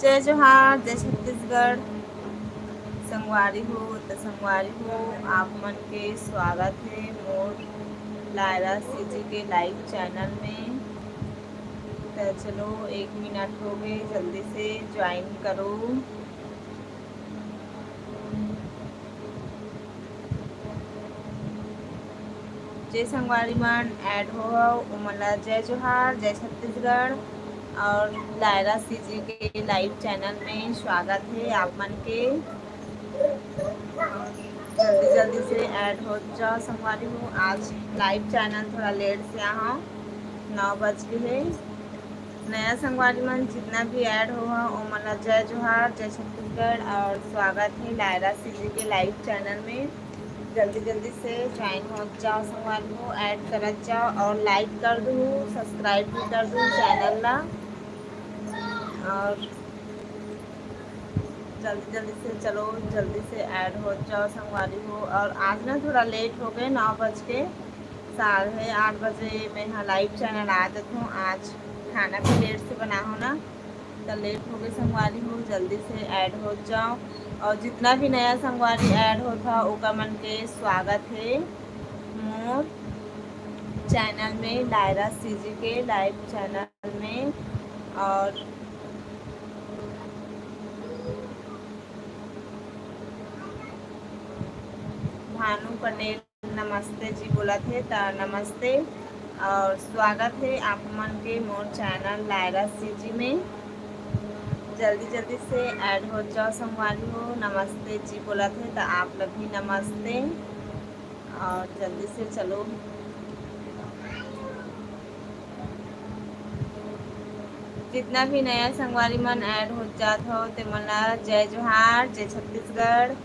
जय जोहार, जय छत्तीसगढ़। संगवारी हो तो संगवारी हो, आप मन के स्वागत है मोर लायरा सीजी के लाइव चैनल में। तो चलो 1 मिनट हो गए, जल्दी से ज्वाइन करो। जय संगवारी मन ऐड हो उमला जय जोहार, जय छत्तीसगढ़। और लायरा सीजी के लाइव चैनल में स्वागत है आप मन के। जल्दी जल्दी से ऐड हो जाओ संगवारी हो। आज लाइव चैनल थोड़ा लेट से यहाँ 9 बज गए है। नया संगवारी मन जितना भी ऐड हुआ उमला जय जोहार, जय छत्तीसगढ़ और स्वागत है लायरा सीजी के लाइव चैनल में। जल्दी जल्दी से ज्वाइन हो जाओ संगवारी हो, ऐड कर जाओ और लाइक कर दूँ, सब्सक्राइब भी कर दूँ चैनल ला। और जल्दी जल्दी से चलो, जल्दी से ऐड हो जाओ संगवारी हो। और आज ना थोड़ा लेट हो गए, 9 बज के 8:30 बजे मैं यहाँ लाइव चैनल आ जाती हूँ। आज खाना भी लेट से बना हो ना, तो लेट हो गए संगवारी हो। जल्दी से ऐड हो जाओ और जितना भी नया संगवारी ऐड होता ओका मन के स्वागत है मोर चैनल में, लायरा सीजी के लाइव चैनल में। और भानु पटेल नमस्ते जी बोला थे, तो नमस्ते और स्वागत है आप मन के मोर चैनल लायरा सीजी में। जल्दी जल्दी से ऐड हो जाओ संगवारी हो। नमस्ते जी बोला थे, तो आप लोग भी नमस्ते। और जल्दी से चलो, जितना भी नया संगवारी मन ऐड हो जात हो ते मन जय जोहार, जय छत्तीसगढ़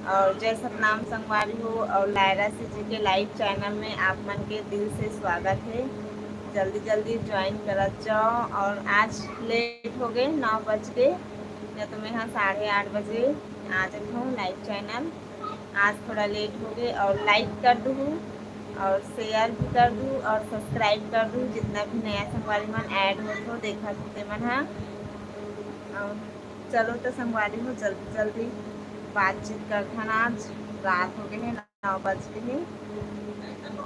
और जय सतनाम संगवारी हो। और लायरा सीजी के लाइव चैनल में आप मन के दिल से स्वागत है। जल्दी जल्दी ज्वाइन कर जाओ। और आज लेट हो गए, 9 बज के, या तो मैं यहाँ 8:30 बजे आ जाती हूँ लाइव चैनल। आज थोड़ा लेट हो गए और लाइक कर दूँ और शेयर भी कर दूँ और सब्सक्राइब कर दूँ। जितना भी नया संगवारी मन ऐड हो देखा ते मन हाँ। और चलो तो संगवारी हो, जल्दी जल्दी बातचीत करते हैं। आज रात हो गई है, 9 बज गए हैं।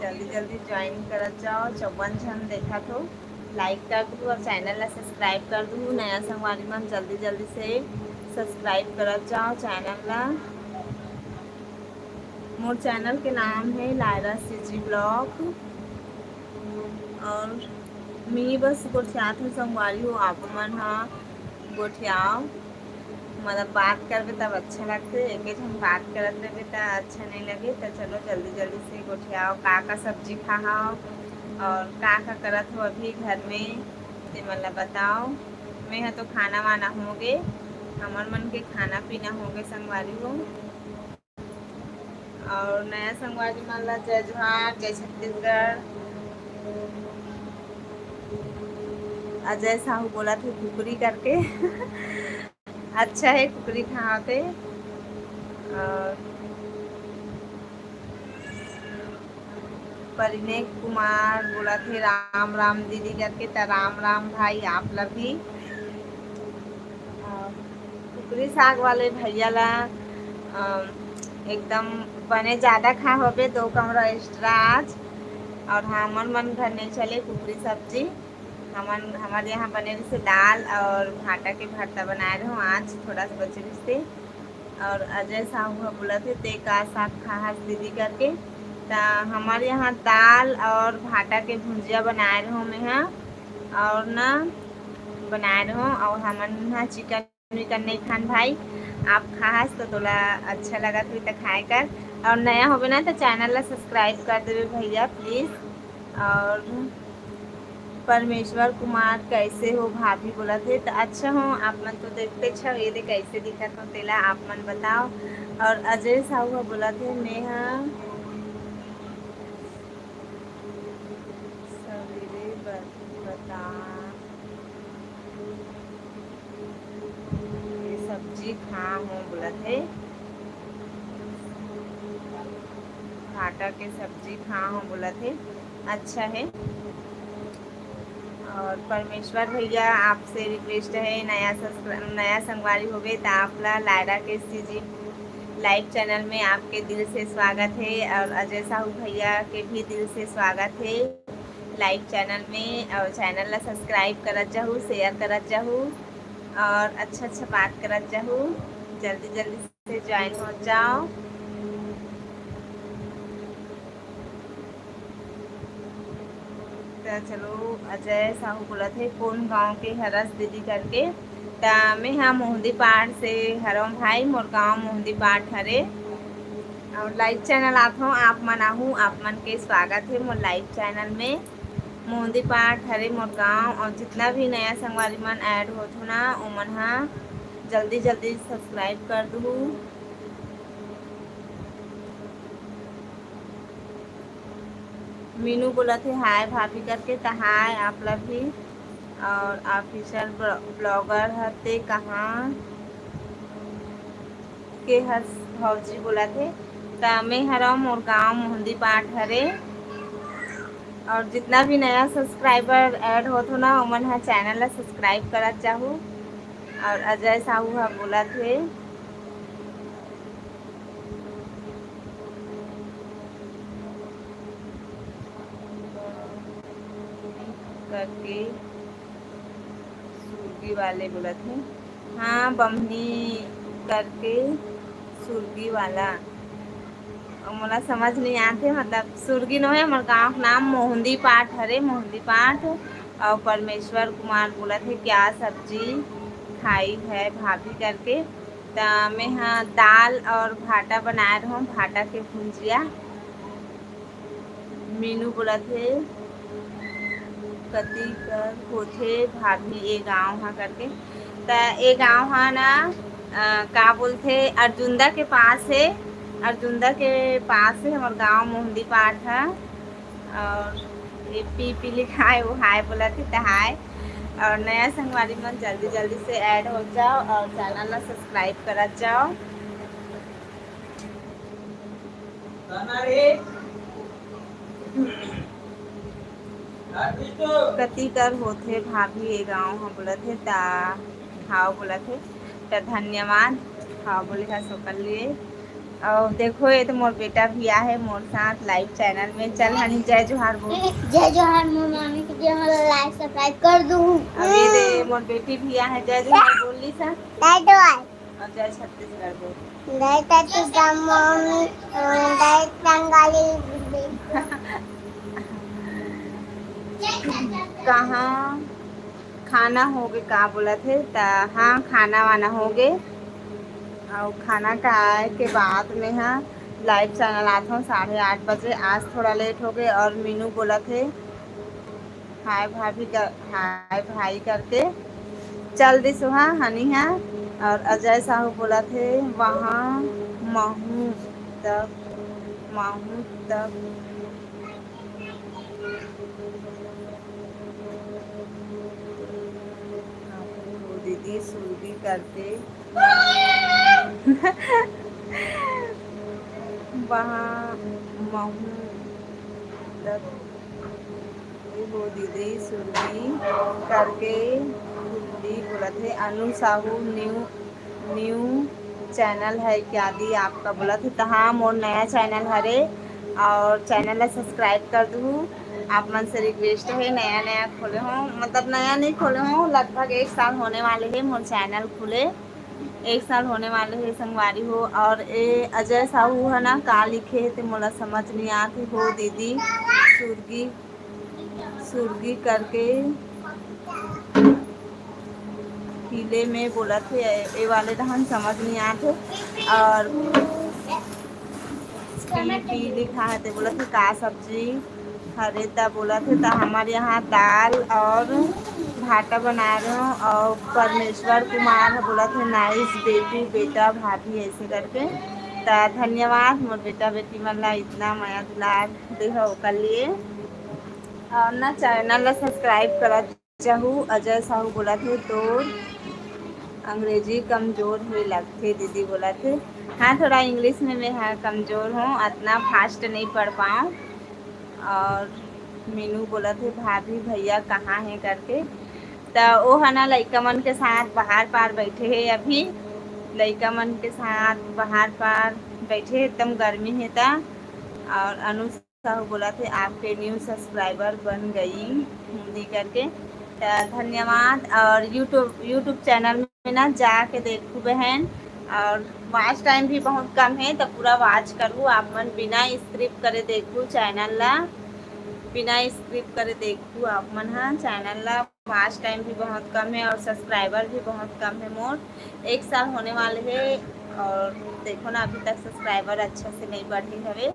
जल्दी जल्दी ज्वाइन कर जाओ। 54 जन देखा तो लाइक कर दूँ और चैनल ला सब्सक्राइब कर दूँ। नया संगवारी मन जल्दी जल्दी से सब्सक्राइब कर जाओ चैनल ला। मोर चैनल के नाम है लायरा सीजी ब्लॉग। और मी बस गोठियात हूँ संगवारी हो, आप मन हाँ गोठियाओ, मतलब बात करबे तब अच्छा लगते। एक हम बात करत रहे तो अच्छा नहीं लगे। तो चलो जल्दी जल्दी से गोठियाओ, का सब्जी खाओ और का करत हो अभी घर में ते मतलब बताओ। मैं यहाँ तो खाना वाना हो गए, हमार मन के खाना पीना हो गए संगवारी हो। और नया संगवारी मन ला जय जोहार, जय छत्तीसगढ़। अजय साहू बोला थे कुकरी करके अच्छा है कुकरी खाते। और परिणय कुमार बोला थे राम राम दीदी करके, तो राम राम भाई आप लोग भी। कुकरी साग वाले भैया ला एकदम बने ज़्यादा खा होबे तो कमरा एक्स्ट्रा आज। और हमन मन घर नहीं चले कुकरी सब्जी, हमारे यहाँ बने से दाल और भाटा के भरता बनाए रहे हूँ आज थोड़ा सा बचे से। और अजय साहू बोला थे ते का साग खा दीदी करके, तो हमारे यहाँ दाल और भाटा के भुजिया बनाए रहे मैं यहाँ। और ना बनाए रहे और हमन यहाँ चिकन विकन नहीं खान भाई। आप खास तो तोला अच्छा लगा तो खाए कर। और नया होवे ना तो चैनल ला सब्सक्राइब कर देवे भैया प्लीज़। और परमेश्वर कुमार कैसे हो भाभी बोला थे तो अच्छा हो आप मन तो देखते छो ये दे कैसे दिखत हो तेला आप मन बताओ। और अजय साहू बोला थे नेहा सवेरे बता ये सब्जी खा हूँ बोला थे भाटा के सब्जी खा हूँ बोला थे अच्छा है। और परमेश्वर भैया आपसे रिक्वेस्ट है नया संगवारी हो गए तो आप लायरा के सीजी लाइव चैनल में आपके दिल से स्वागत है। और अजय साहू भैया के भी दिल से स्वागत है लाइव चैनल में। और चैनल ला सब्सक्राइब करत जाहू शेयर करत जाहू और अच्छा अच्छा बात करत जाहू जल्दी जल्दी से ज्वाइन हो जाओ। तो चलो अजय साहू बोला थे कौन गांव के हरस दीदी करके तो मैं हाँ मोहदी पाठ से हरों भाई मोर गाँव मोहदी पाठ हरे। और लाइव चैनल आप हो आप मन आहू आप मन के स्वागत है मोर लाइव चैनल में मोहदी पाठ हरे मोर गाँव। और जितना भी नया संगवारी मन ऐड हो थो ना वो मन हाँ जल्दी जल्दी सब्सक्राइब कर दूँ। मीनू बोला थे हाय भाभी करके तो हाय आप लोग भी। और ऑफिशियल ब्लॉगर हते कहाँ के हर भौजी बोला थे तो मैं हरा मोर गाँव मोहंदी पाठ हरे। और जितना भी नया सब्सक्राइबर ऐड हो तो ना उमन हा चैनल ला सब्सक्राइब करत चाहूँ। और अजय साहू हा बोला थे करके सुर्गी वाले बोला थे हाँ बमनी करके सुर्गी वाला मोला समझ नहीं आते मतलब सुर्गी नो है हमारे गाँव का नाम मोहंदी पाठ हरे मोहंदी पाठ। और परमेश्वर कुमार बोला थे क्या सब्जी खाई है भाभी करके तो मैं हाँ दाल और भाटा बनाए रहूँ भाटा के भुंजिया। मीनू बोला थे कति कर होथे भाभी ये गाँव हाँ करके तो ये गाँव हाँ ना का बोलते अर्जुंदा के पास है अर्जुंदा के पास है हमारे गाँव मोहंदी पाठ है। और ये पी लिखा है वो हाय बोला थी तो हाय। और नया संगवारी मन जल्दी जल्दी से ऐड हो जाओ और चैनल ला सब्सक्राइब कर जाओ। कति कर होथे भाभी ये गाँव हाँ बोला थे ता हाँ बोला थे तो धन्यवाद हाँ बोले था सो कर लिए। और देखो ये तो मोर बेटा भी आ है मोर साथ लाइव चैनल में चल हनी जय जोहार बोल जय जोहार मोर मामी के लिए हमारा लाइक सब्सक्राइब कर दूँ। अभी दे मोर बेटी भी आ है जय जोहार बोल ली सा जय जोहार और जय छत्तीसगढ़ बोल जय छत्तीसगढ़ मम्मी जय बंगाली कहाँ खाना हो गए का बोला थे ता हाँ खाना वाना हो गए। और खाना खाए के बाद में हाँ लाइव चैनल आता हूँ 8:30 बजे आज थोड़ा लेट हो गए। और मीनू बोला थे हाय भाभी कर हाय भाई करके चल दी सुहा हनी है। और अजय साहू बोला थे वहाँ महू तक महू तक दीदी सूदी करके वहाँ महू तक वो दीदी सुरभि करके हिंदी बोला थे। अनु साहू न्यू न्यू चैनल है क्या दी आपका बोला थे तो हाँ मोर नया चैनल हरे और चैनल ला सब्सक्राइब कर दूँ। आप मन से रिक्वेस्ट है नया नया खोले हों मतलब नया नहीं खोले हों लगभग 1 साल होने वाले हैं मोर चैनल खुले 1 साल होने वाले है संगवारी हो। और ये अजय साहू है ना का लिखे है तो मोला समझ नहीं आती हो दीदी सुर्गी सुर्गी करके पीले में बोला थे ये वाले तो हम समझ नहीं आते। और पी लिखा है तो बोला थे का सब्जी खरीदा बोला थे तो हमारे यहाँ दाल और भाटा बना रहे हो और परमेश्वर कुमार है बोला थे नाइस बेटी बेटा भाभी ऐसे करके तो धन्यवाद मोर बेटा बेटी मन ला इतना माया दुलार दे हो कर लिए और ना चैनल ला सब्सक्राइब करा चाहूँ अजय साहू बोला थे तो अंग्रेजी कमज़ोर हुई लगती दीदी बोला थे हाँ थोड़ा इंग्लिश में मैं हाँ कमज़ोर हूँ इतना फास्ट नहीं पढ़ पाऊँ। और मीनू बोला थे भाभी भैया कहाँ हैं करके तो वो है ना लड़का मन के साथ बाहर पार बैठे हैं अभी लड़का मन के साथ बाहर पार बैठे एकदम गर्मी है था। और अनु साहू बोला थे आपके न्यू सब्सक्राइबर बन गई हिंदी करके तो धन्यवाद। और यूट्यूब चैनल में ना जाके देखूँ बहन और वॉच टाइम भी बहुत कम है तो पूरा वॉच करूँ आप मन बिना स्क्रिप्ट करे देखूँ चैनल ला बिना स्क्रिप्ट करे देखूँ आप मन हाँ चैनल ला वॉच टाइम भी बहुत कम है और सब्सक्राइबर भी बहुत कम है मोर 1 साल होने वाले है और देखो ना अभी तक सब्सक्राइबर अच्छा से नहीं बढ़े हवे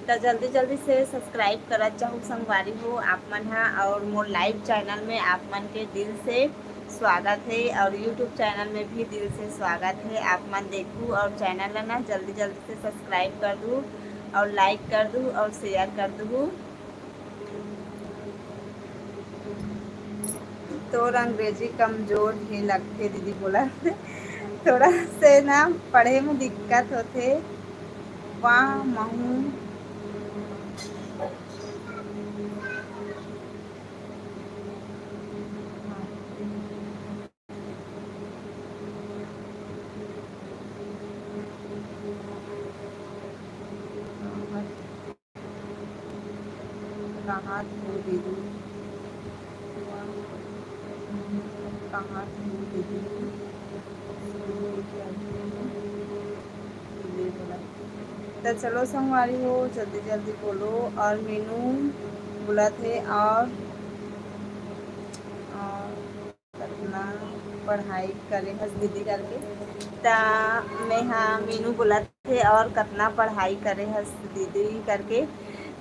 तो जल्दी जल्दी से सब्सक्राइब करा चाहूँ संगवारी हो आप मन हाँ और मोर लाइव चैनल में आप मन के दिल से स्वागत है और यूट्यूब चैनल में भी दिल से स्वागत है आप मन देखूँ और चैनल ना जल्दी जल्दी से सब्सक्राइब कर दूँ और लाइक कर दूँ और शेयर कर दूँ। तो अंग्रेजी कमज़ोर ही लगते दीदी बोला थोड़ा से ना पढ़े में दिक्कत होते वाह महू कहाँ थी दीदी कहाँ थी दीदी तो चलो संगवारी हो जल्दी जल्दी बोलो। और मीनू बोला थे और कितना पढ़ाई करे हस दीदी करके ता मैं हाँ मीनू बोला थे और कितना पढ़ाई करे हस दीदी करके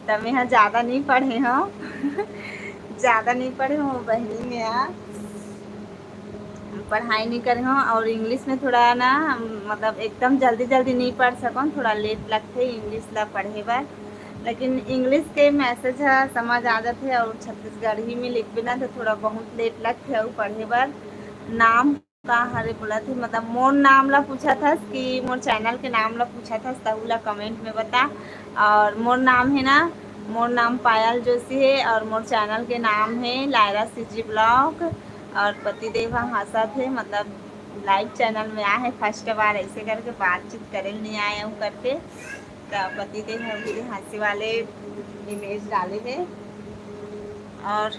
तो मैं हाँ ज़्यादा नहीं पढ़े हूँ ज़्यादा नहीं पढ़े हूँ बहनी में यहाँ पढ़ाई नहीं करे हूँ और इंग्लिश में थोड़ा ना मतलब एकदम जल्दी जल्दी नहीं पढ़ सकूँ थोड़ा लेट लगते इंग्लिश ला पढ़े बार लेकिन इंग्लिश के मैसेज है समझ आ जाते है और छत्तीसगढ़ी में लिख बिना तो थोड़ा बहुत लेट लगते है पढ़े बार। नाम का हरे बोला थे मतलब मोर नाम ला पूछा था कि मोर चैनल के नाम ला पूछा था तहुला कमेंट में बता। और मोर नाम है ना मोर नाम पायल जोशी है और मोर चैनल के नाम है लायरा सीजी ब्लॉग और पतिदेव हंसा थे मतलब लाइव चैनल में आए हैं फर्स्ट बार ऐसे करके बातचीत करे नहीं आए हूँ करके तो पतिदेव मेरे हंसी वाले इमेज डाले हैं। और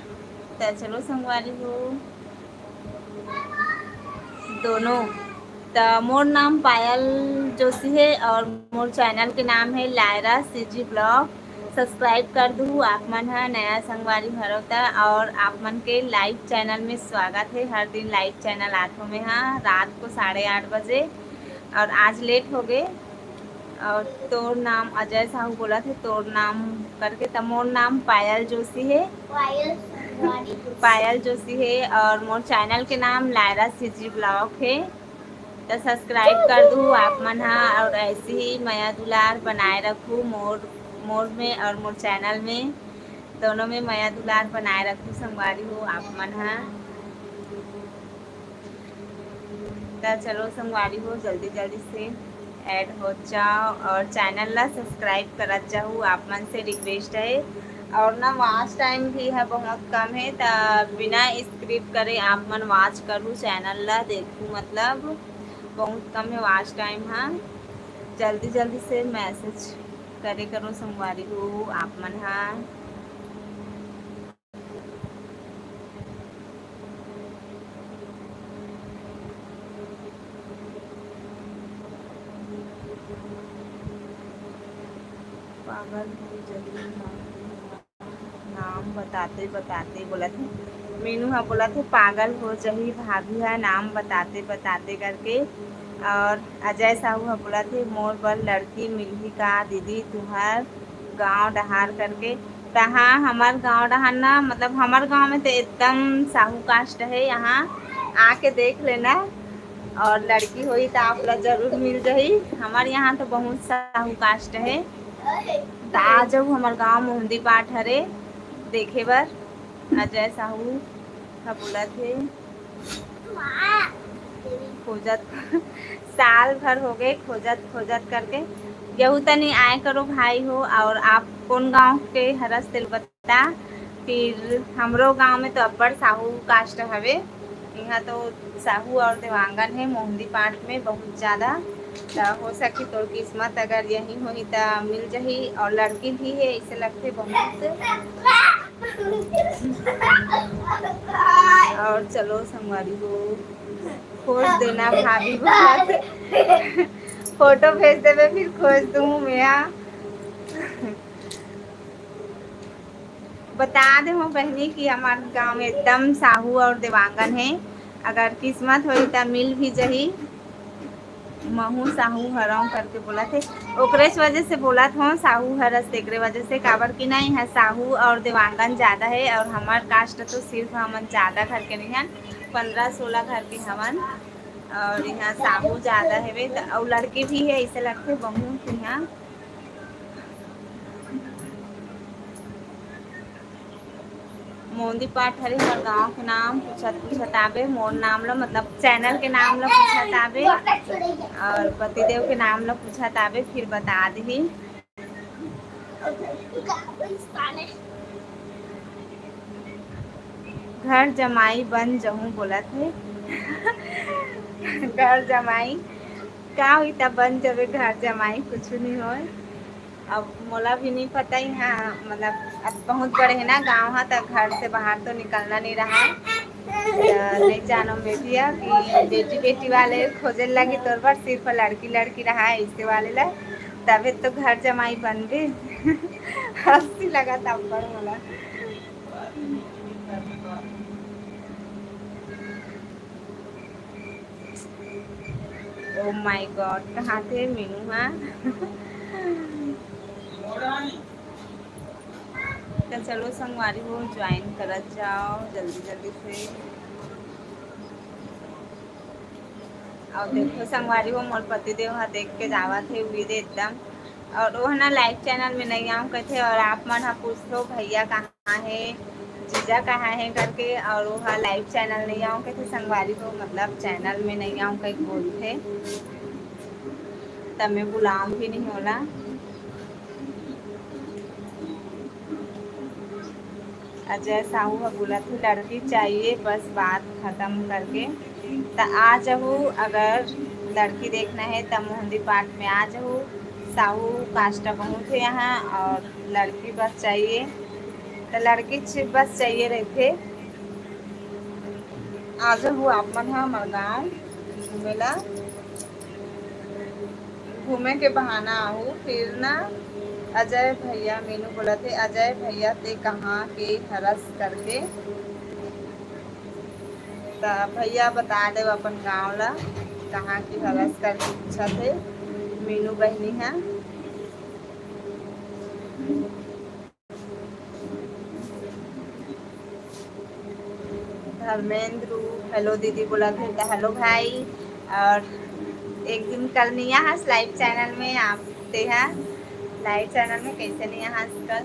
तो चलो संगवारी हो दोनों तो मोर नाम पायल जोशी है और मोर चैनल के नाम है लायरा सीजी ब्लॉग सब्सक्राइब कर दूँ आप मन है नया संगवारी भरोता और आप मन के लाइव चैनल में स्वागत है हर दिन लाइव चैनल आठों में हाँ रात को 8:30 बजे और आज लेट हो गए। और तोर नाम अजय साहू बोला थे तोर नाम करके तो मोर नाम पायल जोशी है पायल जोशी है और मोर चैनल के नाम लायरा सीजी ब्लॉग है तो सब्सक्राइब कर दूँ आप मन हाँ और ऐसे ही माया दुलार बनाए रखूँ मोर में और मोर चैनल में दोनों में माया दुलार बनाए रखूँ संगवारी हो आप मन हाँ तो चलो संगवारी हो जल्दी जल्दी से ऐड हो जाओ और चैनल ला सब्सक्राइब करा चाहूँ आप मन से रिक्वेस्ट है। और ना वॉच टाइम भी है बहुत कम है तो बिना स्क्रिप्ट करे आप मन वॉच करूँ चैनल ला देखूँ मतलब बहुत कम है वॉच टाइम हाँ जल्दी जल्दी से मैसेज करे करो संगवारी हो आप मन हाँ। पागल हो जल्दी नाम बताते बताते बोला थे मीनू हाँ बोला थे पागल हो जही भाभी है नाम बताते बताते करके और अजय साहू ह बोला थे मोर बर लड़की मिलही का दीदी तुहार गांव डहार करके। तहाँ हमार गांव डहार ना, मतलब हमार गांव में तो एकदम साहू कास्ट है। यहाँ आके देख लेना, और लड़की हुई तो आप लोग जरूर मिल जाही। हमारे यहाँ तो बहुत साहू कास्ट है। तो आ जाओ हमारे गांव मोहंदी पाठ हरे देखे बर। अजय साहू का बोला थे खोजत साल भर हो गए खोजत खोजत करके। गेहूँ तनी आए करो भाई हो। और आप कौन गांव के हरस तिल बता। फिर हमरो गांव में तो अब्बड़ साहू कास्ट हवे। यहाँ तो साहू और देवांगन है मोहंदी पाठ में बहुत ज़्यादा। तो हो सकी तो किस्मत अगर यही हुई तो मिल जाही। और लड़की भी है, इसे लगते बहुत। और चलो संगवारी हो खोज देना भाभी बहुत। फोटो भेज देवे फिर खोज दूँ मैं। बता दे हो बहनी कि हमारे गांव में एकदम साहू और देवांगन है। अगर किस्मत हुई तो मिल भी जही। महू साहू हराऊं करके बोला थे, ओकरे वजह से बोला था साहू हरस एकरे वजह से। काबर की नहीं है साहू और देवांगन ज़्यादा है। और हमार कास्ट तो सिर्फ हमन ज़्यादा घर के नहीं हैं, 15-16 घर के हमन। और यहाँ साहू ज़्यादा है और लड़के भी है, इसे लगते बहुत यहाँ। मोदी पाठ हरे हमार गाँव के नाम पूछत आवे। मोर नाम ला मतलब चैनल के नाम ला पूछत आवे। और पतिदेव के नाम ला पूछत आवे, फिर बता दी। घर जमाई बन जहूँ बोला थे। घर जमाई का हुई तब बन जबे घर जमाई, कुछ नहीं हो। अब मोला भी नहीं पता ही। हाँ मतलब अब बहुत बड़े है ना गांव है, तो घर से बाहर तो निकलना नहीं रहा। नहीं जानो बेटिया कि बेटी बेटी वाले खोजे लगी तोर पर सिर्फ लड़की लड़की रहा है इससे वाले ला। तबे तो घर जमाई बन गए। हंसी लगा तब पर मोला। ओ माय गॉड, कहाँ थे मीनू? हाँ तो चलो संगवारी हो ज्वाइन करत जाओ जल्दी जल्दी से। और देखो संगवारी हो मोर पतिदेव हा देख के जावा थे उड़े एकदम। और वो ना लाइव चैनल में नहीं आऊँ कहते। और आप मन हा पूछ लो भैया कहाँ है, जीजा कहाँ है करके। और वो लाइव चैनल नहीं आऊँ कहते संगवारी हो, मतलब चैनल में नहीं आऊँ कहीं बोलते। तब मैं बुलाऊँ भी नहीं होला। अजय साहू का बोला था लड़की चाहिए बस बात ख़त्म करके। तो आ जाओ, अगर लड़की देखना है तो मोहंदी पाठ में आ जाओ। साहू कास्ट बहुत है यहाँ। और लड़की बस चाहिए तो लड़की बस चाहिए रहते। आ जाओ आप मन है हमारे गाँव घूमेला। घूमे के बहाना आहू फिर ना। अजय भैया मीनू बोला थे अजय भैया ते कहाँ के हरस करके। तो भैया बता दे अपन गाँव ला कहाँ की हरस करके पूछा थे। मीनू बहनी है। धर्मेंद्र हेलो दीदी बोला थे तो हेलो भाई। और एक दिन कल नहीं हंस लाइव चैनल में आते हैं। लाइव चैनल में कैसे नहीं हंस कल।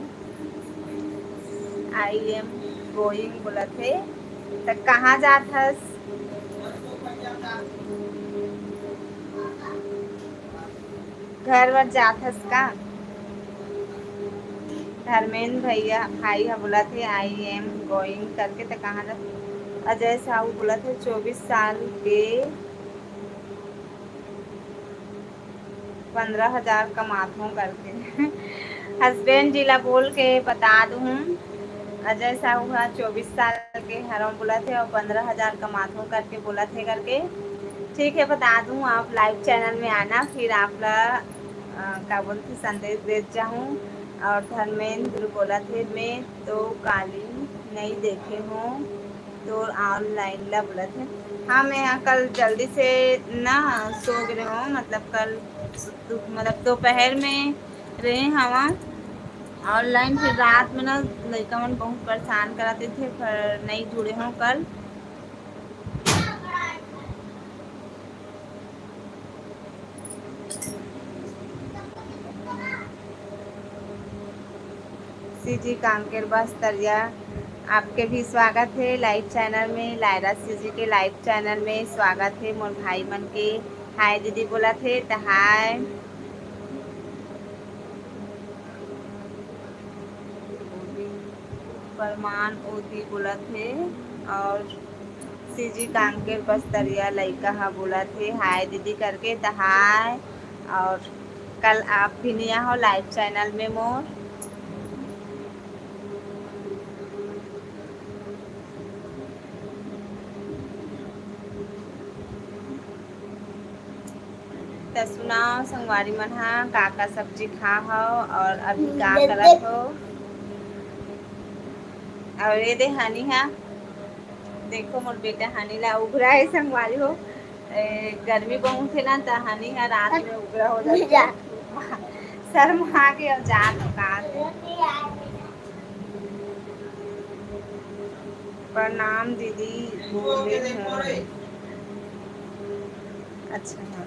आई एम गोइंग बोला थे तो कहाँ जात हस? घर वर जात हस का? धर्मेंद्र भैया भाई हा बोला थे आई एम गोइंग करके तो कहाँ जा। अजय साहू बोला थे 24 साल के 15,000 कमाता हूँ करके। हस्बैंड जिला बोल के बता दूँ। अजय साहू हा 24 साल के हरम बोला थे और 15,000 कमाता हूँ करके बोला थे करके। ठीक है बता दूँ, आप लाइव चैनल में आना फिर आप क्या बोलते संदेश दे जाऊँ। और धर्मेंद्र बोला थे मैं तो काली नहीं देखे हूँ तो ऑनलाइन ला बोला थे। हाँ मैं यहाँ कल जल्दी से ना सो गए हूँ, मतलब कल मतलब दोपहर में रहे हवा ऑनलाइन, फिर रात में ना लड़का मन बहुत परेशान कराते थे, फिर नहीं जुड़े हूँ कल। सीजी कांकेर बस्तरिया, आपके भी स्वागत है लाइव चैनल में। लायरा सीजी के लाइव चैनल में स्वागत है मोर भाई मन के। हाय दीदी बोला थे तो हाय। परमान ओदी बोला थे, और सीजी कांकेर बस्तरिया लड़का हा बोला थे हाय दीदी करके तो हाय। और कल आप भी नया हो लाइव चैनल में मोर। तो सुनाओ संगवारी मन हा का सब्जी खा हो और अभी का करत हो। और ये दे हनी हा, देखो मोर बेटा हनी ला उघरा है संगवारी हो। गर्मी बहुत है ना तो हनी हा रात में उघरा हो जाता है। शर्मा के और जात हो का। प्रणाम दीदी बोले हूँ। अच्छा हाँ,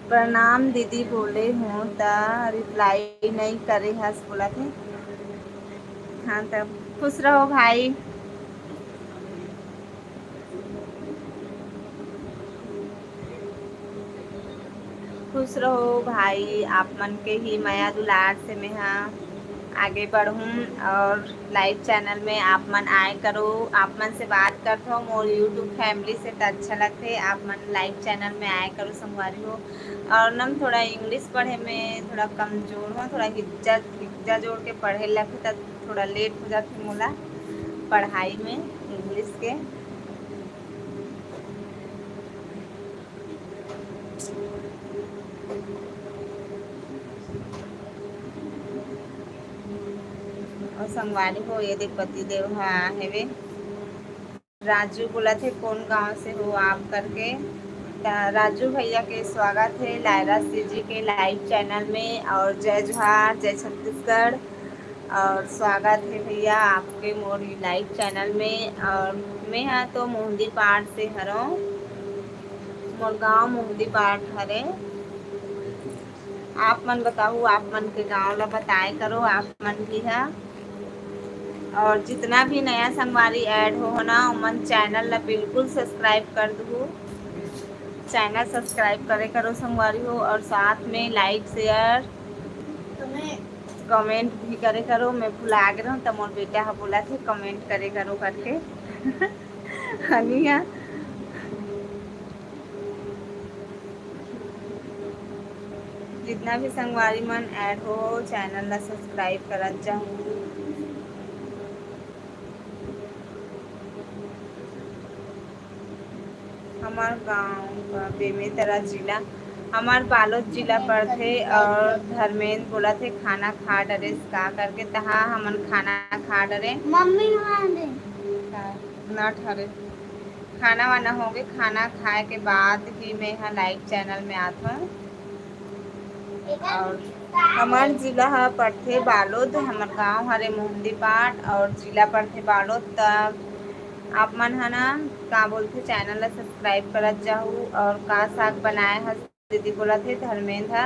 प्रणाम दीदी बोले हूँ तो रिप्लाई नहीं करे हंस बोला थे। हाँ तब खुश रहो भाई। खुश रहो भाई, आप मन के ही माया दुलार से मैं हाँ आगे बढ़ूँ। और लाइव चैनल में आप मन आए करो, आप मन से बात करते हो मोर यूट्यूब फैमिली से तो अच्छा लगते। आप मन लाइव चैनल में आए करो संगवारी हो। और ना थोड़ा इंग्लिश पढ़े में थोड़ा कमज़ोर हो, थोड़ा हिज्जा हिज्जा जोड़ के पढ़े लगे तो थोड़ा लेट हो जाती मोला पढ़ाई में इंग्लिश के। और संगवारी हो ये देख पति देव हाँ है वे। राजू बोला थे कौन गांव से हो आप करके। राजू भैया के स्वागत है लायरा सीजी के लाइव चैनल में। और जय जोहार जय छत्तीसगढ़, और स्वागत है भैया आपके मोर लाइव चैनल में। और मैं हाँ तो मुंदी पाठ से हरों, मोर गाँव मुंदी पाठ हरे। आप मन बताओ आप मन के गाँव ला बताए करो आप मन भी है। और जितना भी नया संगवारी ऐड हो ना मन चैनल ला बिल्कुल सब्सक्राइब कर दो। चैनल सब्सक्राइब करे करो संगवारी हो, और साथ में लाइक शेयर कमेंट भी करे करो। मैं भुला गए रहूँ तो मोर बेटा हा बोला थे कमेंट करे करो करके। हनिया जितना भी संगवारी मन ऐड हो चैनल ला सब्सक्राइब करत जाऊँ। हमार गांव का बेमेतरा जिला, हमार बालोद जिला पर थे। और धर्मेंद्र बोला थे खाना खा डरे का करके तहा हमन खाना खा डरे। मम्मी वहाँ दे ना ठहरे खाना वाना हो गए, खाना खाए के बाद ही मैं यहाँ लाइव चैनल में आता हूँ। और हमार जिला है पड़थे बालोद, हमार गांव हरे मोहंदी पाठ और जिला पड़थे बालोद। तब आप मन है ना का बोलते चैनल ला सब्सक्राइब करत जाहू। और का साग बनाए है दीदी बोला थे धर्मेंद्र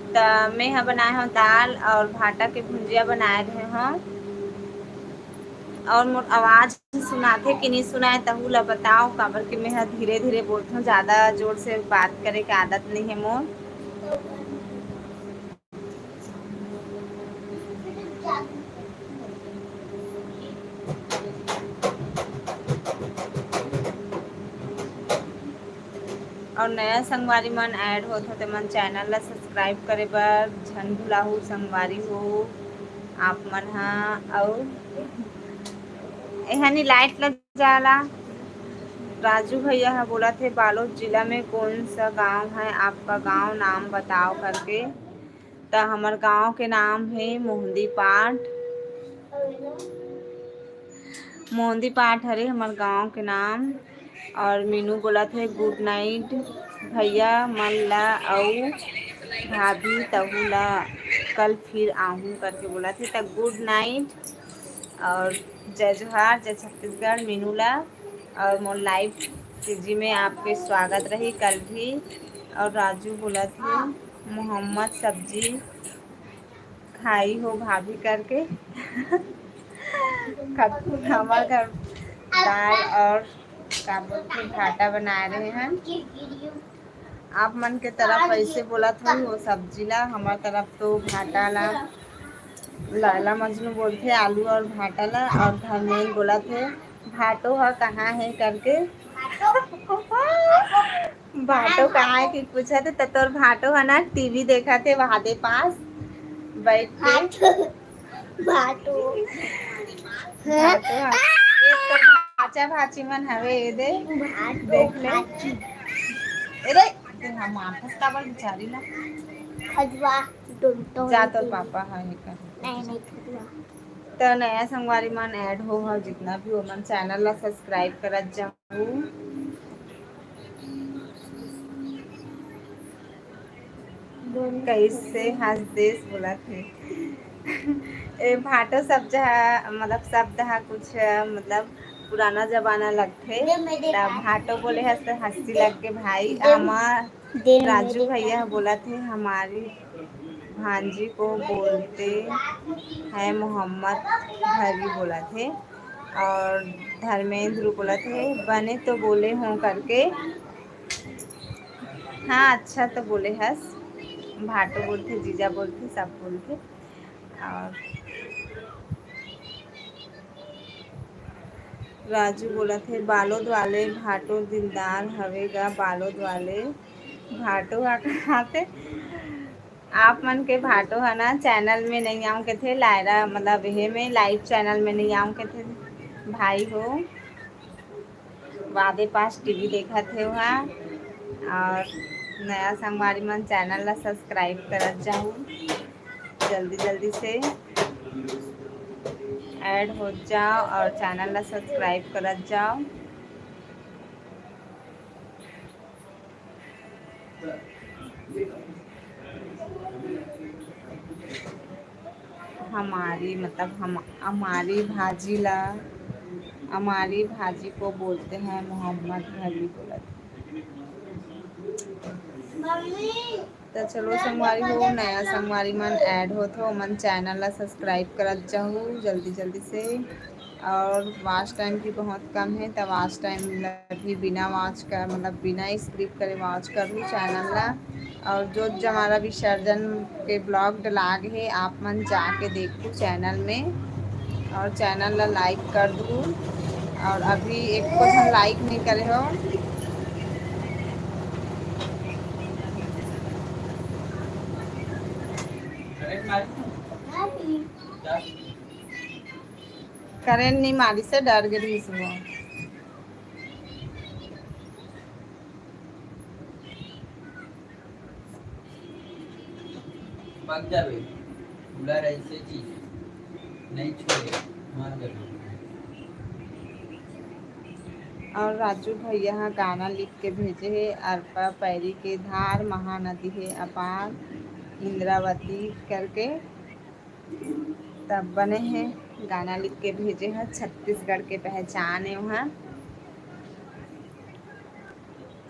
तो मैं यहाँ बनाए हूँ दाल और भाटा के भुंजिया बनाए रहे हूँ। और मोर आवाज़ सुनाथे कि नहीं सुनाए तहू ला बताओ, काबर कि मैं धीरे धीरे बोलती हूँ, ज़्यादा जोर से बात करे के आदत नहीं है मोर। और नया संगवारी मन ऐड होत हो तो मन चैनल ला सब्सक्राइब करे बर झन भुलाहू संगवारी हो आप मन हा। और एहनी लाइट लग जाला। राजू भैया है बोला थे बालोद जिला में कौन सा गांव है आपका, गांव नाम बताओ करके। तो हमार गांव के नाम है मोहंदी पाठ। मोहंदी पाठ हरे हमार गांव के नाम। और मीनू बोला थे गुड नाइट भैया मन ला और भाभी तहुला कल फिर आहूँ करके बोला थे। तब गुड नाइट और जय जोहार जय छत्तीसगढ़ मीनूला। और मोर लाइव जी में आपके स्वागत रही कल भी। और राजू बोला थे मोहम्मद सब्जी खाई हो भाभी करके हमारे घर दाल और का बोलते भाटा बना रहे हैं। आप मन के तरफ ऐसे बोला था वो सब्जी ला, हमारे तरफ तो भाटा ला लाला मजनू बोलते आलू और भाटा ला। और धर्मेंद्र बोला थे भाटो है कहाँ है करके भाटो कहाँ है कि पूछा थे तो तोर भाटो है ना टीवी देखा थे वहाँ दे पास बैठ के भाटो भाटो है। एक तो भाचा भाची मन हवे ए दे देख ले अरे हम आपस का बल बिचारी ला खजवा जा तोर पापा है कर नहीं खजवा तो नया संगवारी मन ऐड हो जितना भी हो मन चैनल ला सब्सक्राइब करत जाऊ। कैसे हंस देश बोला थे ए भाटो शब्द है मतलब शब्द है कुछ मतलब पुराना जमाना लगते भाटो बोले है तो हंसी लग के भाई हमार राजू भैया बोला थे हमारी भांजी को बोलते हैं मोहम्मद भरी बोला थे। और धर्मेंद्र बोला थे बने तो बोले हों करके हाँ अच्छा तो बोले हंस भाटो बोलते जीजा बोलते सब बोलते। और राजू बोला थे बालोद वाले भाटो दिलदार हवेगा बालोद वाले भाटो कहाँ थे। आप मन के भाटो है ना चैनल में नहीं आऊँ के थे लायरा मतलब ये में लाइव चैनल में नहीं आऊँ के थे भाई हो वादे पास टीवी देखा थे वहाँ। और नया संगवारी मन चैनल ला सब्सक्राइब करत जाऊँ जल्दी जल्दी से ऐड हो जाओ और चैनल ला सब्सक्राइब करत जाओ। हमारी मतलब हम हमारी भाजी ला हमारी भाजी को बोलते हैं मोहम्मद भरी बोला तो चलो संगवारी हो नया संगवारी मन ऐड हो तो मन चैनल ला सब्सक्राइब करत जाऊँ जल्दी जल्दी से। और वॉच टाइम भी बहुत कम है तो वॉच टाइम भी बिना वॉच कर मतलब बिना स्क्रिप्ट करे वॉच करूँ चैनल ला। और जो हमारा विसर्जन के ब्लॉग डलाग है आप मन जाके देखो चैनल में और चैनल ला लाइक कर दूँ। और अभी एक को हम लाइक नहीं करे हो करेंट नहीं मारी से डर गई सुबह पक जावे उड़ा ऐसे चीज नहीं छोड़े मार दे। और राजू भैया हाँ गाना लिख के भेजे है अर्पा पैरी के धार महानदी है अपार इंद्रावती करके तब बने हैं गाना लिख के भेजे हैं छत्तीसगढ़ के पहचान है वहाँ।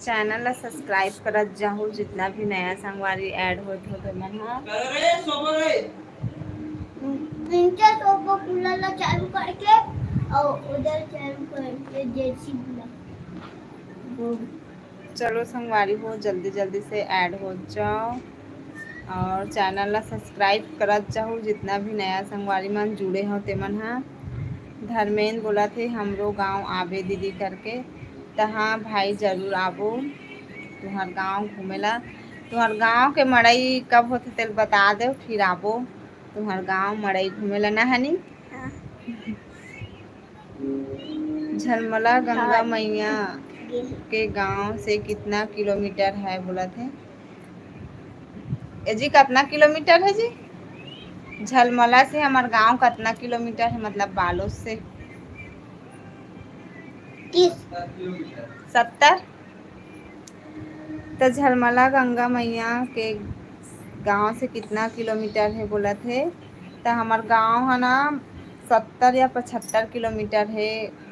चैनल ला सब्सक्राइब करत जाऊँ जितना भी नया संगवारी ऐड होत हो तो मन इनके सोफा कूलर ला चालू करके और उधर चालू करके जैसी बुला चलो संगवारी हो जल्दी जल्दी से ऐड हो जाओ और चैनल ला सब्सक्राइब करत जाओ जितना भी नया संगवारी मन जुड़े हो ते मन हाँ। धर्मेंद्र बोला थे हमरो गांव आबे दीदी करके तो हाँ भाई ज़रूर आबो तुम्हार गांव घूमेला। तुम्हार गांव के मड़ई कब होते तेल बता दो फिर आबो तुम्हार गांव मड़ई घूमेला ना हनी। झलमला गंगा मैया के गांव से कितना किलोमीटर है बोला थे जी कितना किलोमीटर है जी झलमला से हमार गांव कितना किलोमीटर है मतलब बालोद से किस 70। तो झलमला गंगा मैया के गांव से कितना किलोमीटर है बोला थे। तो हमार गांव है ना 70 या 75 किलोमीटर है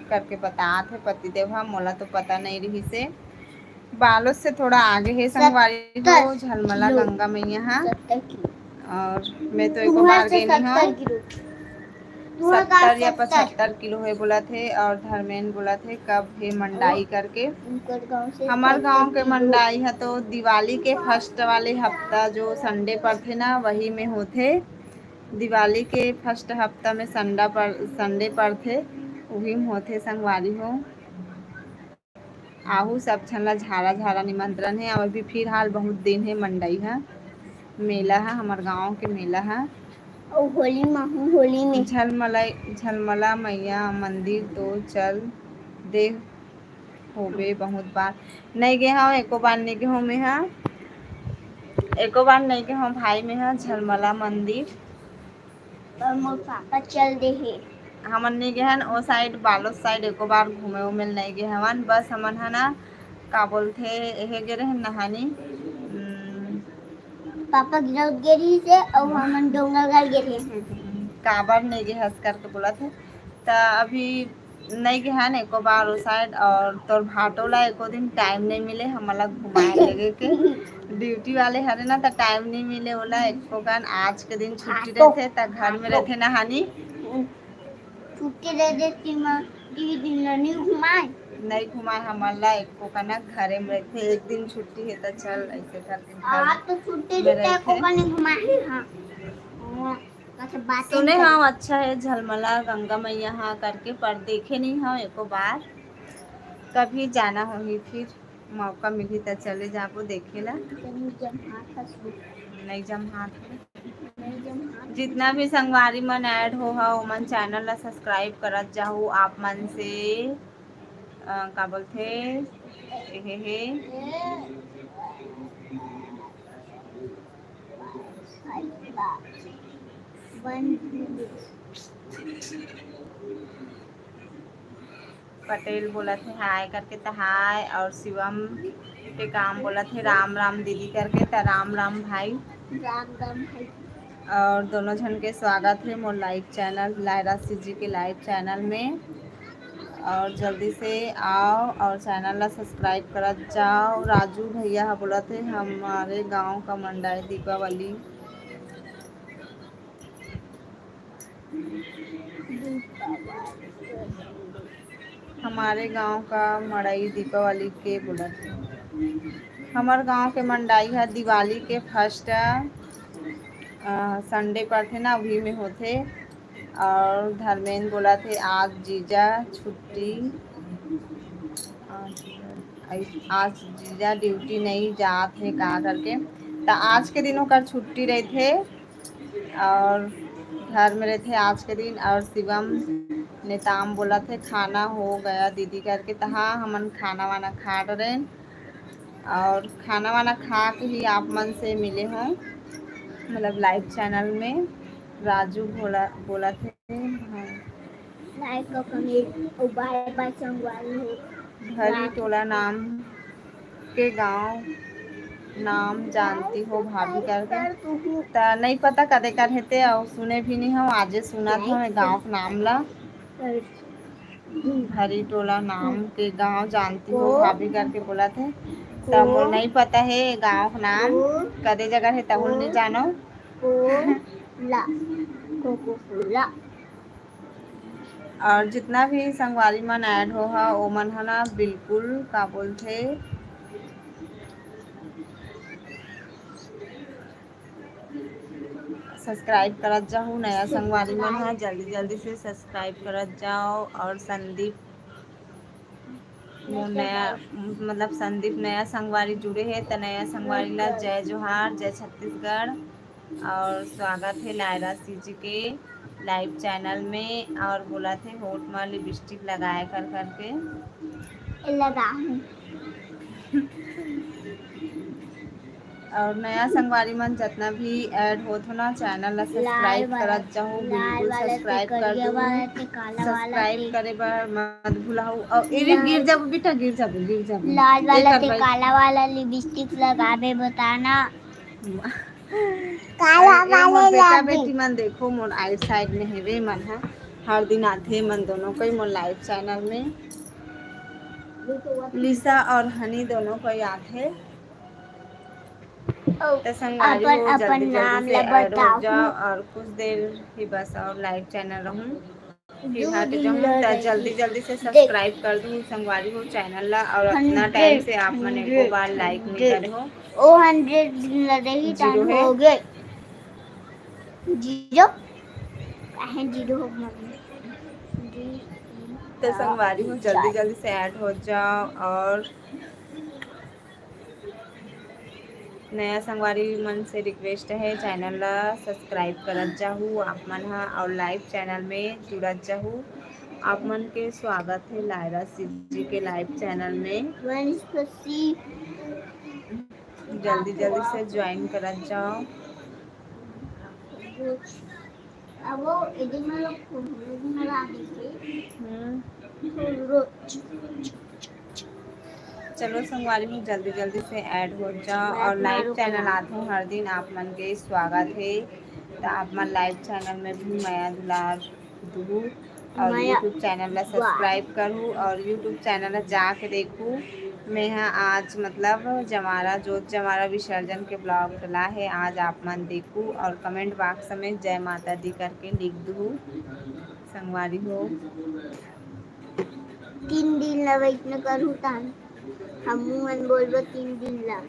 करके बता थे पतिदेव। हम मोला तो पता नहीं रही से। बालोद से थोड़ा आगे है संगवारी हो झलमला किलो। गंगा मैया। हाँ 70 किलो। और मैं तो एक तुहर बार से गई नहीं 70 हूँ। किलो। तुहर 70 या 70। 75 किलो है बोला थे। और धर्मेन बोला थे कब है मंडाई करके। उनकर गांव से हमार 70 गांव के किलो। मंडाई है तो दिवाली के फर्स्ट वाले हफ्ता जो संडे पर थे ना वही में होते। दिवाली के फर्स्ट हफ्ता में संडे पर थे वही में होते संगवारी हो। आहू सब छला झारा झारा निमंत्रण है। और भी फिलहाल बहुत दिन है मंडई है मेला है हमार गांव के मेला है। और होली माहू होली में झलमला मैया मंदिर तो चल दे होबे बहुत बार नहीं गए हाँ। एको बार नहीं गए हूँ मैं। हाँ एको बार नहीं गए हूँ भाई में। हाँ झलमला मंदिर और मोर पापा चल दे है। हमन नहीं गए हन ओ साइड बालोद साइड एको बार घूमे उमे नहीं गए हवन। बस हमन है ना का बोलते एहे गे रहे नहानी पापा गिरौत गेरी से और हमन डोंगरगढ़ गेरे हैं। काबर नहीं गए हंस करके बोला थे। तो अभी नहीं गए हन एको बार उस साइड। और तोर भाटोला एको दिन टाइम नहीं मिले हमला घुमाए लगे के ड्यूटी वाले हरे ना तो टाइम नहीं मिले बोला एको कान। आज के दिन छुट्टी रहते तो घर में रहते नहानी। छुट्टी दे देती माँ दीदी नहीं घुमाए। नहीं घुमाए हमला एको काना घरे में रहते। एक दिन छुट्टी है तो चल ऐसे करके आज तो छुट्टी में रहते को रहते। का नहीं घुमाए। हाँ मतलब बातें सुने कर। हाँ अच्छा है झलमला गंगा मैया हाँ करके पर देखे नहीं हाँ एको बार। कभी जाना होगी फिर मौका मिली तो चले जाबो देखेला। नहीं जम हाथ हंसू। नहीं जम हाथ में। नहीं जम हाथ। जितना भी संगवारी मन ऐड हो हा ओमन चैनल ला सब्सक्राइब करत जाहू आप मन से का बोलथे हे पटेल बोला थे हाय करके तो हाय। और शिवम के काम बोला थे राम राम दीदी करके तो राम राम भाई। राम राम भाई। और दोनों जन के स्वागत है मोर लाइव चैनल लायरा जी के लाइव चैनल में। और जल्दी से आओ और चैनल ला सब्सक्राइब कर जाओ। राजू भैया बोला थे हमारे गांव का मंडाई दीपावली हमारे गांव का मड़ई दीपावली के बोला थे। हमार गांव के मंडाई है दिवाली के फर्स्ट संडे पर थे ना वही में होते। और धर्मेंद्र बोला थे आज जीजा छुट्टी आज जीजा ड्यूटी नहीं जात है का करके। तो आज के दिन ओकर छुट्टी रहे थे और घर में रहे थे आज के दिन। और शिवम नेताम बोला थे खाना हो गया दीदी करके। तो हाँ हमन खाना वाना खा रहे और खाना वाना खा के ही आप मन से मिले हों मतलब लाइव चैनल में। राजू बोला थे हाँ लाइक का कमेंट और बाय बाय संगवारी हो। भरी टोला नाम के गांव नाम जानती हो भाभी करके। तो नहीं पता कदे कर हेते और सुने भी नहीं हो आजे सुना था मैं गांव का नाम ला। भरी टोला नाम के गांव जानती हो भाभी करके बोला थे। तो मोर नहीं पता है गांव का नाम कदे जगह है तहुल नहीं जानो। और जितना भी संगवारी मन ऐड हो हा ओ मन है ना बिल्कुल का बोलते सब्सक्राइब करत जाओ। नया संगवारी मन है जल्दी जल्दी से सब्सक्राइब करत जाओ। और संदीप नया मतलब संदीप नया संगवारी जुड़े है तो नया संगवारी ला जय जोहार जय छत्तीसगढ़। और स्वागत है लायरा जी के लाइव चैनल में। और बोला थे होठ में लिपस्टिक लगाए कर करके लगा हूँ। और नया संगवारी मन जितना भी ऐड होत हो ना चैनल ला सब्सक्राइब करत जाओ, लाल बिल्कुल वाला से सब्सक्राइब कर करिया दो। वाला से काला वाला सब्सक्राइब से करे बर मत भूलाओ। और ये गिर जाबो बेटा, गिर जाबो, गिर जाबो। लाल ये वाला कर से भाई काला वाला लिपस्टिक लगावे बताना। काला काला मोर वाले बेटा लागे बेटी मन देखो मोर आइट साइड में हेवे मन है, हर दिन आथे मन दोनों कोई मोर लाइव चैनल में। लिसा और हनी दोनों कोई आथे। तो संगवारी अपन हो अपन जल्दी जल्दी नाम से ला ऐड हो बताहू। जाओ और कुछ देर ही बस और लाइव चैनल रहूँ फिर 2 हट दिन जाऊँ। तो रही जल्दी जल्दी से देख सब्सक्राइब कर दूँ संगवारी हो चैनल ला, और अपना टाइम 100 से आप मन एको 100 बार लाइक नहीं 100 करे हो। ओ 100 दिन रही जीरो टाइम है हो गए। जीरो काहे जीरो हो मम्मी तो संगवारी हो जल्दी जल्दी से ऐड हो जाओ। और नया संगवारी मन से रिक्वेस्ट है चैनल ला सब्सक्राइब करत जाहू आप मन हा, और लाइव चैनल में जुड़त जाहू। आप मन के स्वागत है लायरा जी के लाइव चैनल में। वनस्पति जल्दी जल्दी से ज्वाइन करत जाओ। अब वो एडिट में लोग लगा देंगे। चलो संगवारी में जल्दी जल्दी से ऐड हो जाओ। मैं और अपना लाइव रुक चैनल रहा आते हूँ हर दिन, आप मन के स्वागत है। तो आप मन लाइव चैनल में भी माया दुलार दूँ, और मैं यूट्यूब चैनल ला सब्सक्राइब करूँ, और यूट्यूब चैनल ला जाके देखूँ। मैं यहाँ आज मतलब जमारा जोत जमारा विसर्जन के ब्लॉग डला है, आज आप मन देखूँ और कमेंट बॉक्स में जय माता दी करके लिख दूँ संगवारी हो। 3 दिन ला वेट न करूँ तान हमू मन बोलबो 3 दिन ला।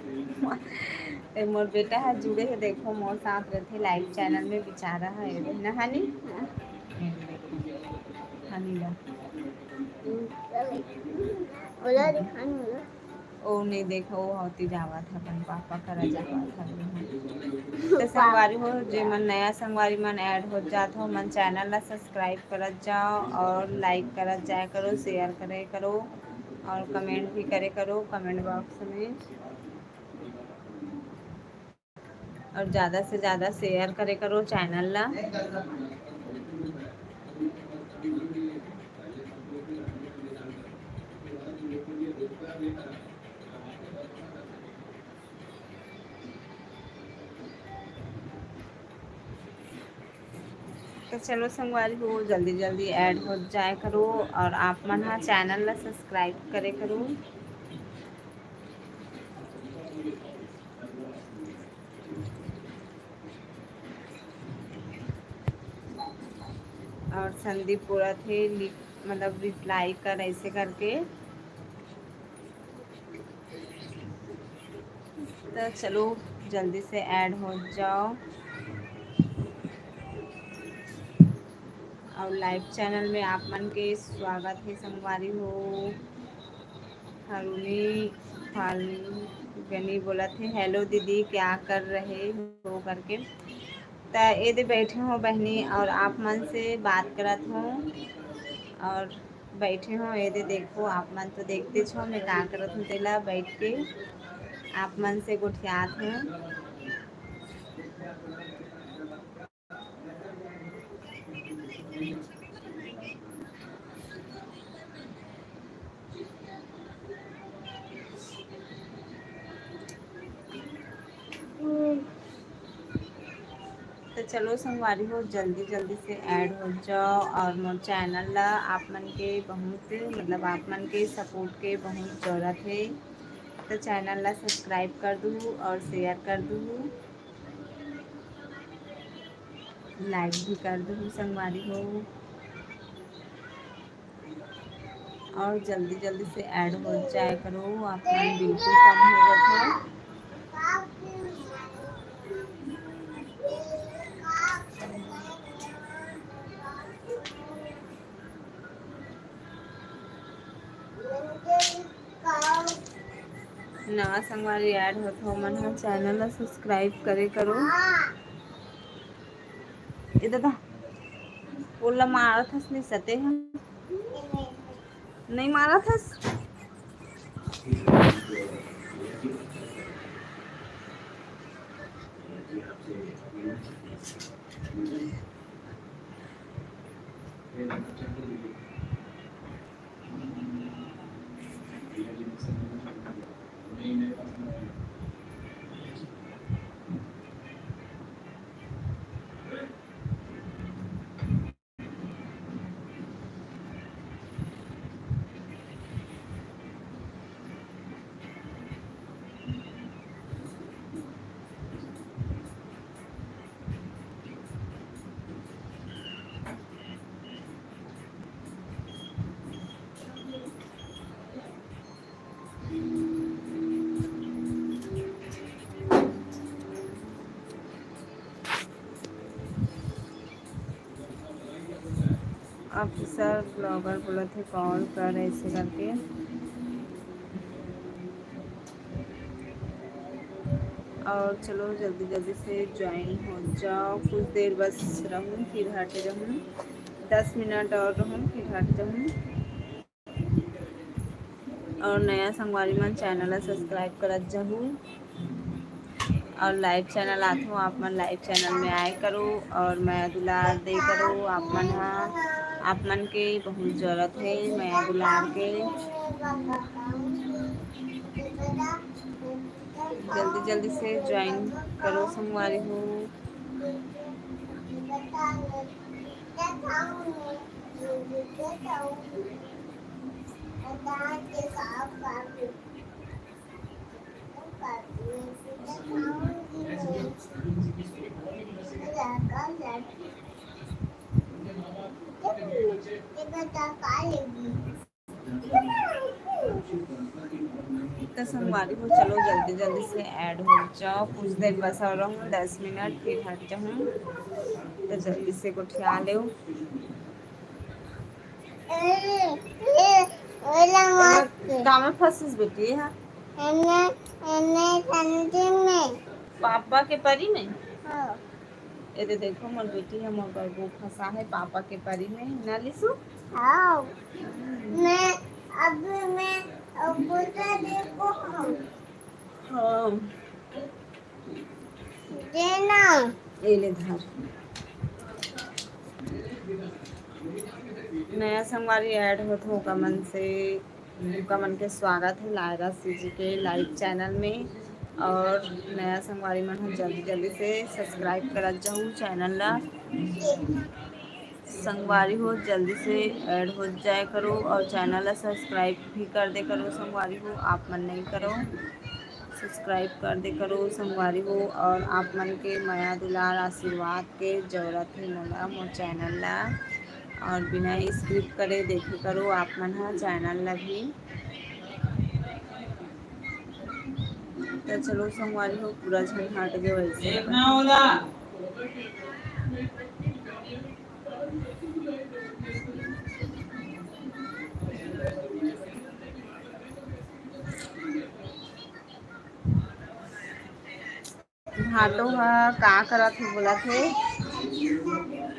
मोर बेटा है जुड़े है, देखो मोर साथ रहते लाइव चैनल में बेचारा है ना हनी। हनी ला ओला दिखान ओला ओ नहीं देखो वो होती जावा था अपन पापा करा जावा था। तो संगवारी हो जे मन नया संगवारी मन ऐड हो जात हो मन चैनल ला सब्सक्राइब करत जाओ, और लाइक करत जाए करो, शेयर करे करो, और कमेंट भी करे करो कमेंट बॉक्स में। और ज़्यादा से ज़्यादा शेयर करे करो चैनल ला। तो चलो संगवारी हो जल्दी जल्दी ऐड हो जाए करो, और आप मन हाँ चैनल ला सब्सक्राइब करे करो। और संदीप पूरा थे मतलब रिप्लाई कर ऐसे करके। तो चलो जल्दी से ऐड हो जाओ। और लाइव चैनल में आप मन के स्वागत है संगवारी हो। हरुणी फाल्गनी बोला थे हेलो दीदी क्या कर रहे हो करके। तो ये बैठे हो बहनी और आप मन से बात करत हो, और बैठे हो ये देखो आप मन तो देखते छो मैं का करत हूँ तेला बैठ के आप मन से गोठियात हूँ। तो चलो संगवारी हो जल्दी जल्दी से ऐड हो जाओ। और मोर चैनल ला आप मन के बहुत मतलब आप मन के सपोर्ट के बहुत ज़रूरत है। तो चैनल ला सब्सक्राइब कर दूँ और शेयर कर दूँ, लाइक भी कर दूँ संगवारी हो। और जल्दी जल्दी से ऐड हो जाए करो, आप मन बिल्कुल कम हो गए हो। नवा संगवारी ऐड होत हो मन हाँ चैनल ला सब्सक्राइब करे करो। ये दादा बोला मारा थस नहीं सते हैं, नहीं मारा थस। 。ऑफिसर ब्लॉगर बोला थे कॉल कर ऐसे करके। और चलो जल्दी जल्दी से ज्वाइन हो जाओ। कुछ देर बस रहूँ फिर हट जाऊँ, 10 मिनट और रहूँ फिर हट जाऊँ। और नया संगवारी मन चैनल सब्सक्राइब करत जाहूँ। और लाइव चैनल आते हो आप मन लाइव चैनल में आए करो और मैं दुलार दे करो। आप मन के बहुत ज़रूरत है मैं दुलार के। जल्दी जल्दी से ज्वाइन करो संगवारी हो। तो संगवारी हो चलो जल्दी जल्दी से ऐड हो जाओ। कुछ देर बस और रहूँ, 10 मिनट फिर हट जाऊँ। तो जल्दी से उठा लो। काम में फंसिस बेटी है पापा के परी में। ये तो देखो मोर बेटी है मोर गो फंसा है पापा के परी में ना लिसु। मैं अब देखो हाँ देना ये ले धर। नया संगवारी ऐड हो तो कमन के स्वागत है लायरा सी जी के लाइव चैनल में। और नया संगवारी मन हो जल्दी जल्दी से सब्सक्राइब करत जाऊँ चैनल ला। संगवारी हो जल्दी से ऐड हो जाए करो और चैनल ला सब्सक्राइब भी कर दे करो। संगवारी हो आप मन नहीं करो सब्सक्राइब कर दे करो संगवारी हो। और आप मन के माया दुलार आशीर्वाद के जरूरत है मोला मोर चैनल ला। और बिना स्क्रिप्ट करे देखे करो आप मन हा चैनल ला भी। तो चलो संगवारी हो पूरा झन हट गए वैसे भाटो हा का करत है बोला थे।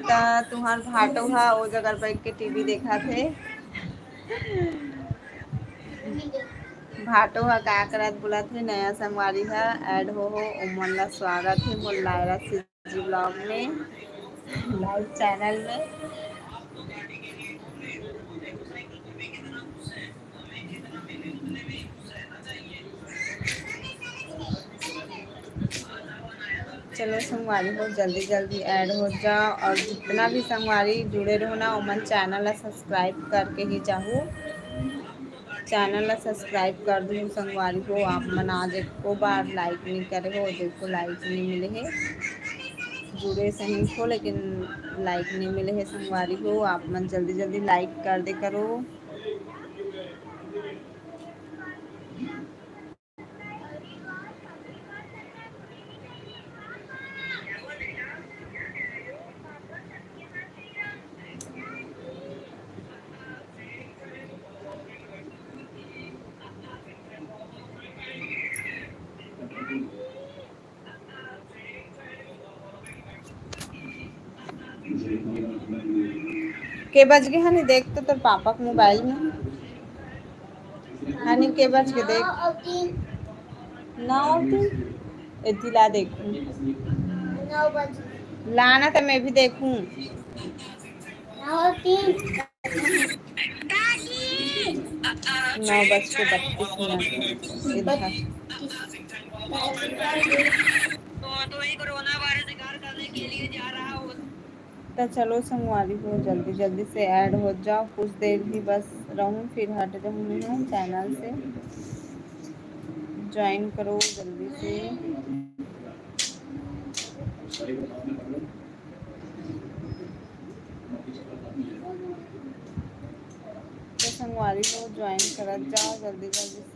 तो तुम्हार भाटो हा वो जगह बैठ के टीवी देखा थे। भाटो हा का करत बोला थे नया संगवारी हा ऐड हो उमन ला स्वागत है मोर लायरा सिजी ब्लॉग में लाइव चैनल में। चलो संगवारी हो जल्दी जल्दी ऐड हो जाओ। और जितना भी संगवारी जुड़े रहो ना उमन चैनल ला सब्सक्राइब करके ही चाहूँ। चैनल ला सब्सक्राइब कर दूँ संगवारी हो। आप मन आज एको बार लाइक नहीं करे हो, देखो लाइक नहीं मिले है। जुड़े सही हो लेकिन लाइक नहीं मिले है संगवारी हो। आप मन जल्दी जल्दी लाइक कर दे करो। के बज गए हनी देख तो तोर पापा के मोबाइल में हनी के बज के देख ना होती इतनी ला देखूं। 9 बजे लाना तो मैं भी देखूं। 9:03 9:32 इधर। तो चलो संगवारी हो, जल्दी जल्दी से ऐड हो जाओ। कुछ देर भी बस रहूं फिर हट जाऊँ मैं चैनल से। ज्वाइन करो जल्दी से। तो संगवारी हो ज्वाइन कर जाओ जल्दी जल्दी से।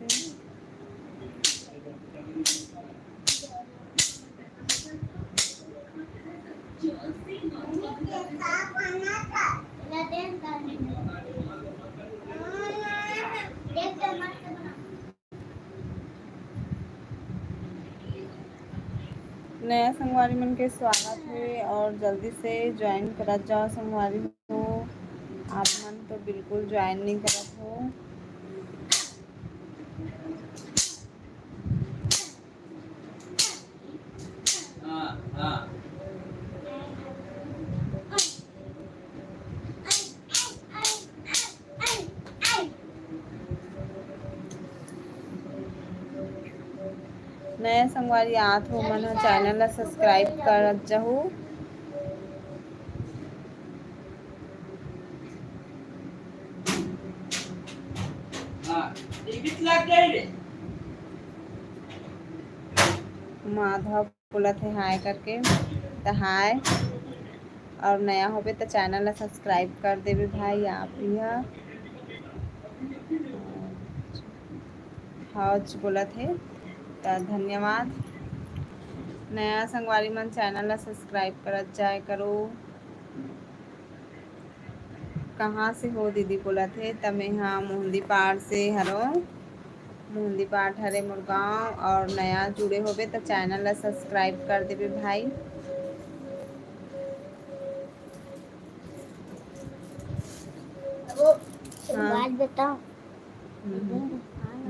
नया संगवारी मन के स्वागत है और जल्दी से ज्वाइन कर जाओ संगवारी हो। आप मन तो बिल्कुल ज्वाइन नहीं करत हो। हाँ हाँ नया संगवारी आत हो मन चैनल ला सब्सक्राइब कर जाओ। हाँ टिकट लग गई रे। माधव बोलत है हाय करके, तो हाय। और नया होबे तो चैनल ला सब्सक्राइब कर देवे भाई आप भी। हौज बोलत है तो धन्यवाद। नया संगवारी मन चैनल ला सब्सक्राइब करत जाए करो। कहाँ से हो दीदी बोलत है, तो मैं हाँ मोहंदी पाड़ से हरो। मोहंदी पाठ हरे मोर गाँव। और नया जुड़े होबे तो चैनल ला सब्सक्राइब कर देवे भाई। वो हाँ। बात बताओ।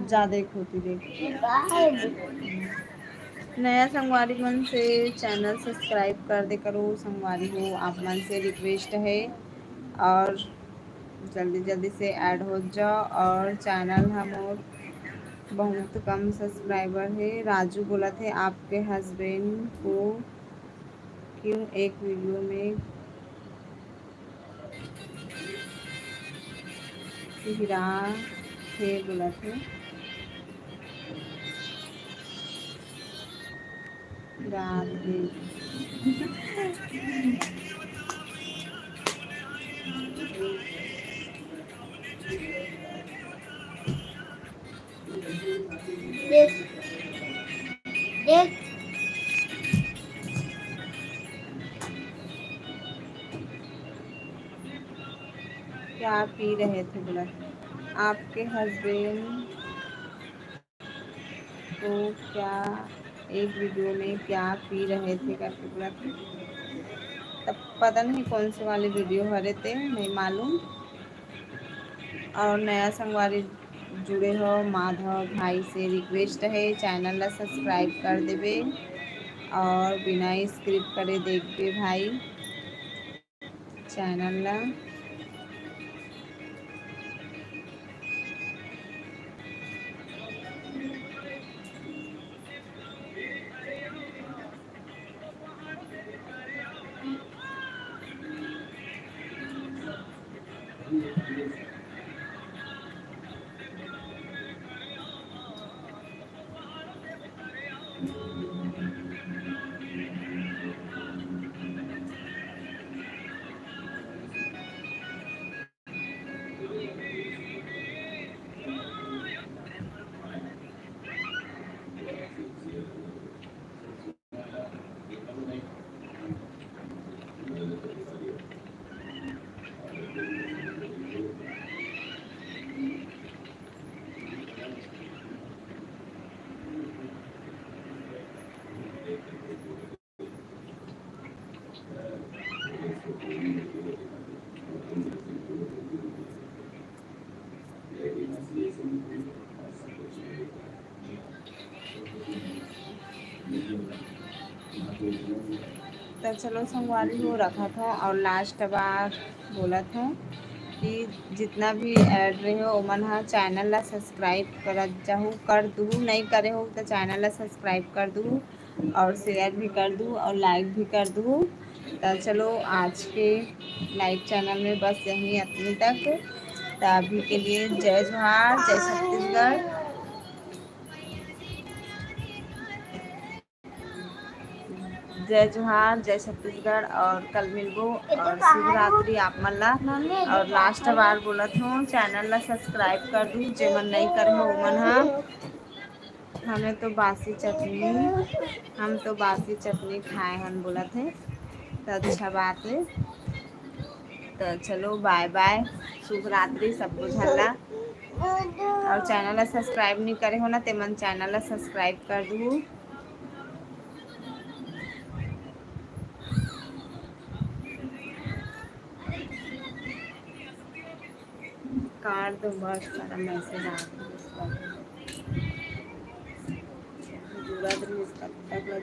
ज़्यादा होती देख। बाय। नया संगवारी मन से चैनल सब्सक्राइब कर दे करो संगवारी हो, आप मन से रिक्वेस्ट है। और जल्दी जल्दी से ऐड हो जाओ। और चैनल हम और बहुत कम सब्सक्राइबर है। राजू बोला थे आपके हस्बैंड को क्यों एक वीडियो में गिरा थे बोला थे। रात में देख देख क्या पी रहे थे बोला आपके हस्बैंड को, क्या एक वीडियो में क्या पी रहे थे करके बोला था। तब पता नहीं कौन से वाले वीडियो हरे थे नहीं मालूम। और नया संगवारी जुड़े हो माधव भाई से रिक्वेस्ट है चैनल ला सब्सक्राइब कर देवे। और बिना स्क्रिप्ट करे देखबे भाई चैनल ला। चलो संगवारी हो रखा था। और लास्ट बार बोला था कि जितना भी ऐड रहे हो ओमन हा चैनल ला सब्सक्राइब कर जाहू, कर दू, नहीं करे हो तो चैनल ला सब्सक्राइब कर दू और शेयर भी कर दूँ और लाइक भी कर दूँ। तो चलो आज के लाइव चैनल में बस यहीं इतनी तक। तो अभी के लिए जय जोहार, जय छत्तीसगढ़। जय जोहार, जय छत्तीसगढ़। और कल मिलबो और शुभ रात्रि आप मन ला। और लास्ट बार बोलत हूँ चैनल ला सब्सक्राइब कर दूँ, जे मन नहीं करे हो ओमन हा। हम तो बासी चटनी खाए हन बोलत है। तो अच्छा बात है। तो चलो बाय बाय, शुभ रात्रि सबको झल्ला। और चैनल ला सब्सक्राइब नहीं करे हो ना ते मन चैनल ला सब्सक्राइब कर दू। काट दो बस, सारा मैसेज आ गया।